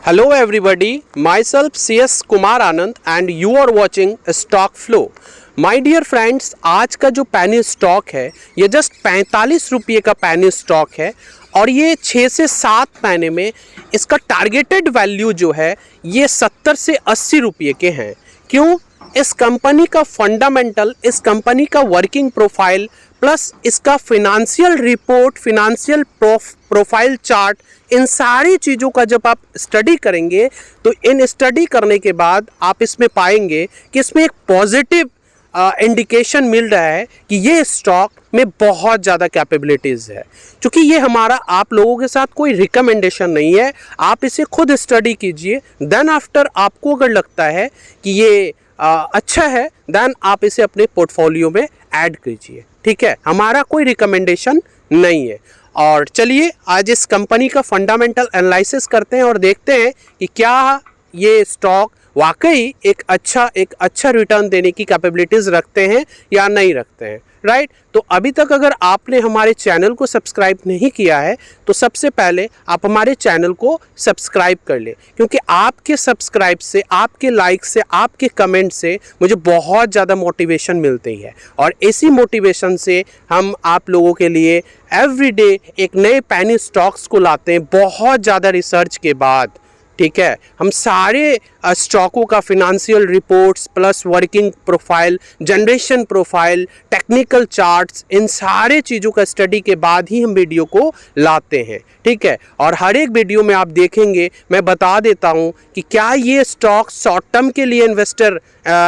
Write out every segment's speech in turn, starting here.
Hello everybody, myself CS Kumar Anand and you are watching Stock Flow. My dear friends, आज का जो पैनी stock है ये जस्ट 45 रुपये का पैनी स्टॉक है और ये 6 से 7 महीने में इसका टारगेटेड वैल्यू जो है ये 70 से 80 रुपये के हैं। क्यों? इस कंपनी का फंडामेंटल, इस कंपनी का वर्किंग प्रोफाइल प्लस इसका financial report, financial profile chart, इन सारी चीज़ों का जब आप स्टडी करेंगे तो इन स्टडी करने के बाद आप इसमें पाएंगे कि इसमें एक पॉजिटिव इंडिकेशन मिल रहा है कि ये स्टॉक में बहुत ज़्यादा कैपेबिलिटीज़ है। क्योंकि ये हमारा आप लोगों के साथ कोई रिकमेंडेशन नहीं है, आप इसे खुद स्टडी कीजिए, देन आफ्टर आपको अगर लगता है कि ये अच्छा है देन आप इसे अपने पोर्टफोलियो में ऐड कीजिए। ठीक है, हमारा कोई रिकमेंडेशन नहीं है। और चलिए आज इस कंपनी का फंडामेंटल एनालिसिस करते हैं और देखते हैं कि क्या ये स्टॉक वाकई एक अच्छा रिटर्न देने की कैपेबिलिटीज़ रखते हैं या नहीं रखते हैं। राइट, तो अभी तक अगर आपने हमारे चैनल को सब्सक्राइब नहीं किया है तो सबसे पहले आप हमारे चैनल को सब्सक्राइब कर लें, क्योंकि आपके सब्सक्राइब से, आपके लाइक से, आपके कमेंट से मुझे बहुत ज़्यादा मोटिवेशन मिलती है और इसी मोटिवेशन से हम आप लोगों के लिए एवरीडे एक नए पैनी स्टॉक्स को लाते हैं बहुत ज़्यादा रिसर्च के बाद। ठीक है, हम सारे स्टॉकों का financial reports plus working profile, generation profile, technical charts, इन सारे चीज़ों का स्टडी के बाद ही हम वीडियो को लाते हैं। ठीक है, और हर एक वीडियो में आप देखेंगे मैं बता देता हूं कि क्या ये स्टॉक शॉर्ट टर्म के लिए इन्वेस्टर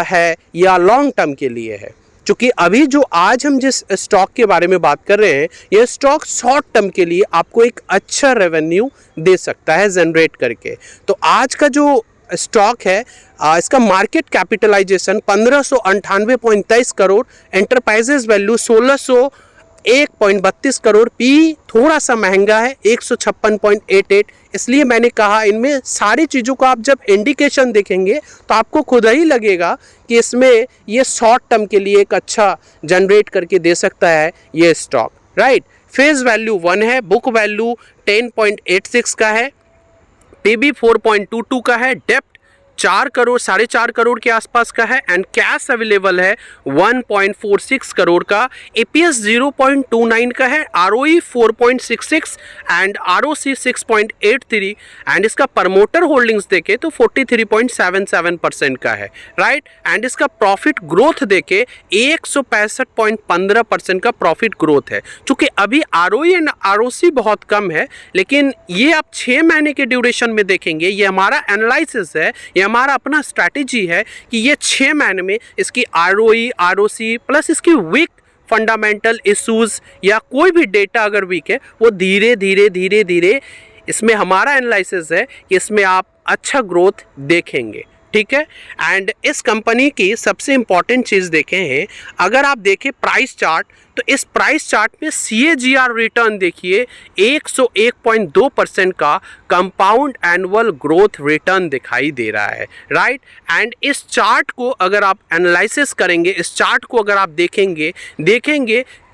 है या लॉन्ग टर्म के लिए है। क्योंकि अभी जो आज हम जिस स्टॉक के बारे में बात कर रहे हैं ये स्टॉक शॉर्ट टर्म के लिए आपको एक अच्छा रेवेन्यू दे सकता है जनरेट करके। तो आज का जो स्टॉक है इसका market capitalization 1598.23 crore, enterprises value 1601.32 crore, P थोड़ा सा महंगा है 156.88। इसलिए मैंने कहा इनमें सारी चीज़ों को आप जब इंडिकेशन देखेंगे तो आपको खुद ही लगेगा कि इसमें ये शॉर्ट टर्म के लिए एक अच्छा जनरेट करके दे सकता है ये स्टॉक। राइट, फेस वैल्यू 1 है, बुक वैल्यू 10.86 का है, पीबी 4.22 का है, डेप्ट 4 करोड़ 4.5 करोड़ के आसपास का है एंड कैश अवेलेबल है 1.46 करोड़ का, एपीएस 0.29 का है, आरओई 4.66 एंड आरओसी 6.83 एंड इसका प्रमोटर होल्डिंग्स देखे तो 43.77% का है। राइट, एंड इसका प्रॉफिट ग्रोथ देखे 165.15% का प्रॉफिट ग्रोथ है। चूँकि अभी आरओई एंड आरओसी बहुत कम है, लेकिन ये आप 6 महीने के ड्यूरेशन में देखेंगे, ये हमारा एनालिसिस है, हमारा अपना स्ट्रैटेजी है कि ये 6 महीने में इसकी आरओई, आरओसी प्लस इसकी वीक फंडामेंटल इश्यूज या कोई भी डेटा अगर वीक है वो धीरे धीरे इसमें हमारा एनालिसिस है कि इसमें आप अच्छा ग्रोथ देखेंगे। ठीक है, एंड इस कंपनी की सबसे इम्पॉर्टेंट चीज़ देखें है, अगर आप देखें प्राइस चार्ट तो इस प्राइस चार्ट में CAGR रिटर्न देखिए 101.2% का कंपाउंड एनुअल ग्रोथ रिटर्न दिखाई दे रहा है। राइट, एंड इस चार्ट को अगर आप एनालिसिस करेंगे, इस चार्ट को अगर आप देखेंगे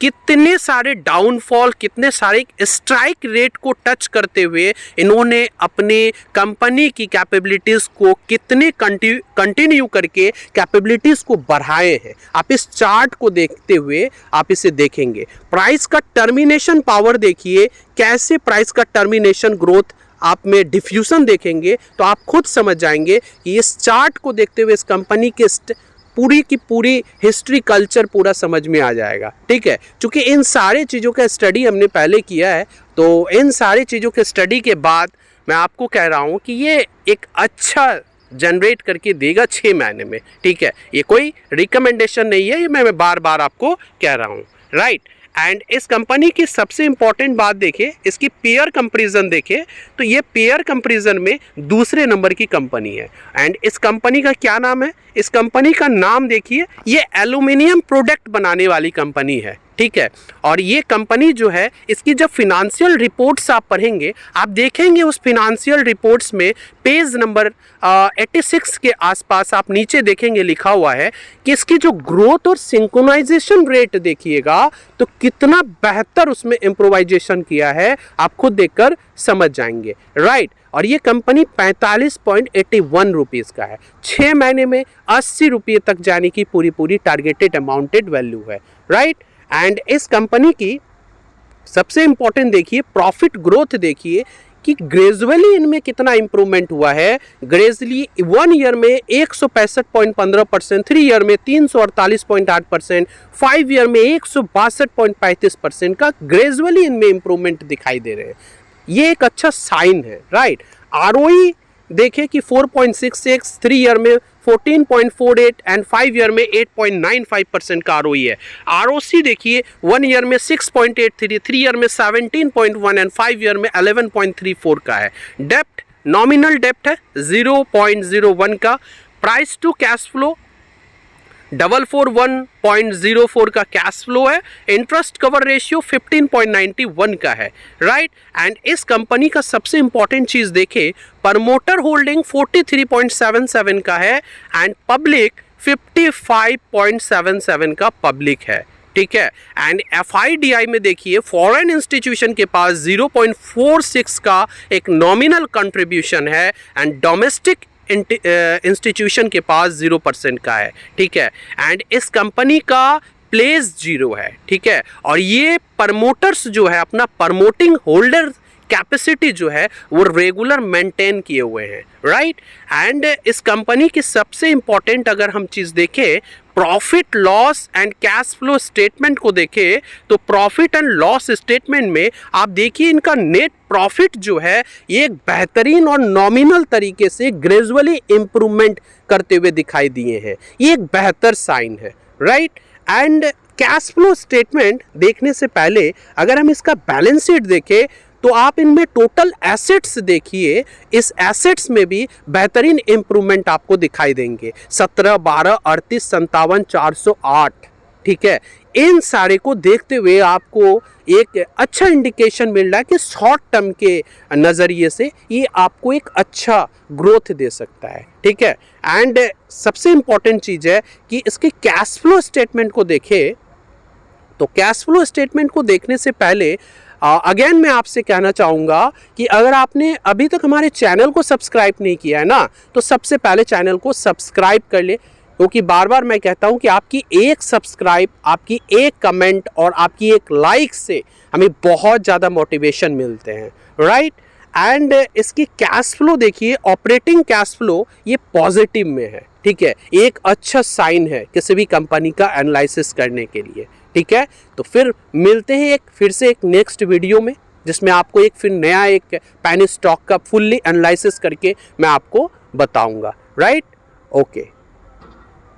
कितने सारे डाउनफॉल, कितने सारे स्ट्राइक रेट को टच करते हुए इन्होंने अपने कंपनी की कैपेबिलिटीज़ को कितने कंटिन्यू करके कैपेबिलिटीज़ को बढ़ाए हैं। आप इस चार्ट को देखते हुए आप इसे देखेंगे। प्राइस का टर्मिनेशन पावर देखिए, कैसे प्राइस का टर्मिनेशन ग्रोथ आप में डिफ्यूजन देखेंगे तो आप खुद समझ जाएंगे कि इस चार्ट को देखते हुए इस कंपनी के पूरी की पूरी हिस्ट्री, कल्चर पूरा समझ में आ जाएगा। ठीक है, क्योंकि इन सारी चीज़ों का स्टडी हमने पहले किया है, तो इन सारी चीज़ों के स्टडी के बाद मैं आपको कह रहा हूँ कि ये एक अच्छा जनरेट करके देगा 6 महीने में। ठीक है, ये कोई रिकमेंडेशन नहीं है, ये मैं बार बार आपको कह रहा हूँ। राइट, एंड इस कंपनी की सबसे इंपॉर्टेंट बात देखें, इसकी पेयर कंपैरिजन देखें तो ये पेयर कंपैरिजन में दूसरे नंबर की कंपनी है। एंड इस कंपनी का क्या नाम है? इस कंपनी का नाम देखिए, ये एल्यूमिनियम प्रोडक्ट बनाने वाली कंपनी है। ठीक है, और ये कंपनी जो है इसकी जब फिनेंशियल रिपोर्ट्स आप पढ़ेंगे, आप देखेंगे उस फिनेंशियल रिपोर्ट्स में पेज नंबर 86 के आसपास आप नीचे देखेंगे लिखा हुआ है कि इसकी जो ग्रोथ और सिंक्रोनाइजेशन रेट देखिएगा तो कितना बेहतर उसमें इम्प्रोवाइजेशन किया है, आप खुद देखकर समझ जाएंगे। राइट, और ये कंपनी 45.81 रुपीज़ का है। 6 महीने में 80 रुपये तक जाने की पूरी टारगेटेड अमाउंटेड वैल्यू है, राइट। एंड इस कंपनी की सबसे इंपॉर्टेंट देखिए प्रॉफिट ग्रोथ देखिए कि ग्रेजुअली इनमें कितना इंप्रूवमेंट हुआ है। ग्रेजुअली 1 ईयर में 165.15%, 3 ईयर में 348.8%, 5 ईयर में 162.35% का ग्रेजुअली इनमें इंप्रूवमेंट दिखाई दे रहे हैं। ये एक अच्छा साइन है, राइट। आरओई देखें कि 4.66, 3 ईयर में 14.48 एंड 5 ईयर में 8.95% का आरओई है। आरओसी देखिए 1 ईयर में 6.83, 3 ईयर में 17.1 एंड 5 ईयर में 11.34 का है। डेप्ट नॉमिनल डेप्ट है 0.01 का। प्राइस टू कैश फ्लो 441.04 का कैश फ्लो है। इंटरेस्ट कवर रेशियो 15.91 का है, राइट। एंड इस कंपनी का सबसे इंपॉर्टेंट चीज देखें, प्रमोटर होल्डिंग 43.77 का है एंड पब्लिक 55.77 का पब्लिक है, ठीक है। एंड FIDI में देखिए फॉरेन इंस्टीट्यूशन के पास 0.46 का एक नॉमिनल कंट्रीब्यूशन है एंड डोमेस्टिक इंस्टीट्यूशन के पास 0% का है, ठीक है। एंड इस कंपनी का प्लेस 0 है, ठीक है। और ये प्रमोटर्स जो है अपना प्रमोटिंग होल्डर कैपेसिटी जो है वो रेगुलर मेंटेन किए हुए हैं, राइट। एंड इस कंपनी की सबसे इंपॉर्टेंट अगर हम चीज़ देखें profit loss and cash flow statement को देखें तो प्रॉफिट एंड लॉस स्टेटमेंट में आप देखिए इनका नेट प्रॉफिट जो है ये एक बेहतरीन और नॉमिनल तरीके से ग्रेजुअली इंप्रूवमेंट करते हुए दिखाई दिए हैं। ये एक बेहतर साइन है, right. And cash flow statement देखने से पहले अगर हम इसका बैलेंस शीट देखें तो आप इनमें टोटल एसेट्स देखिए, इस एसेट्स में भी बेहतरीन इंप्रूवमेंट आपको दिखाई देंगे। 17, 12, 38, 57, 408, ठीक है। इन सारे को देखते हुए आपको एक अच्छा इंडिकेशन मिल रहा है कि शॉर्ट टर्म के नज़रिए से ये आपको एक अच्छा ग्रोथ दे सकता है, ठीक है। एंड सबसे इम्पॉर्टेंट चीज़ है कि इसके कैश फ्लो स्टेटमेंट को देखें तो कैश फ्लो स्टेटमेंट को देखने से पहले अगेन मैं आपसे कहना चाहूँगा कि अगर आपने अभी तक हमारे चैनल को सब्सक्राइब नहीं किया है ना तो सबसे पहले चैनल को सब्सक्राइब कर ले, क्योंकि बार बार मैं कहता हूँ कि आपकी एक सब्सक्राइब, आपकी एक कमेंट और आपकी एक लाइक से हमें बहुत ज़्यादा मोटिवेशन मिलते हैं, राइट। एंड इसकी कैश फ्लो देखिए, ऑपरेटिंग कैश फ्लो ये पॉजिटिव में है, ठीक है। एक अच्छा साइन है किसी भी कंपनी का एनालिसिस करने के लिए, ठीक है। तो फिर मिलते हैं फिर से एक नेक्स्ट वीडियो में जिसमें आपको फिर नया एक पेनी स्टॉक का फुल्ली एनालिसिस करके मैं आपको बताऊंगा, राइट। ओके।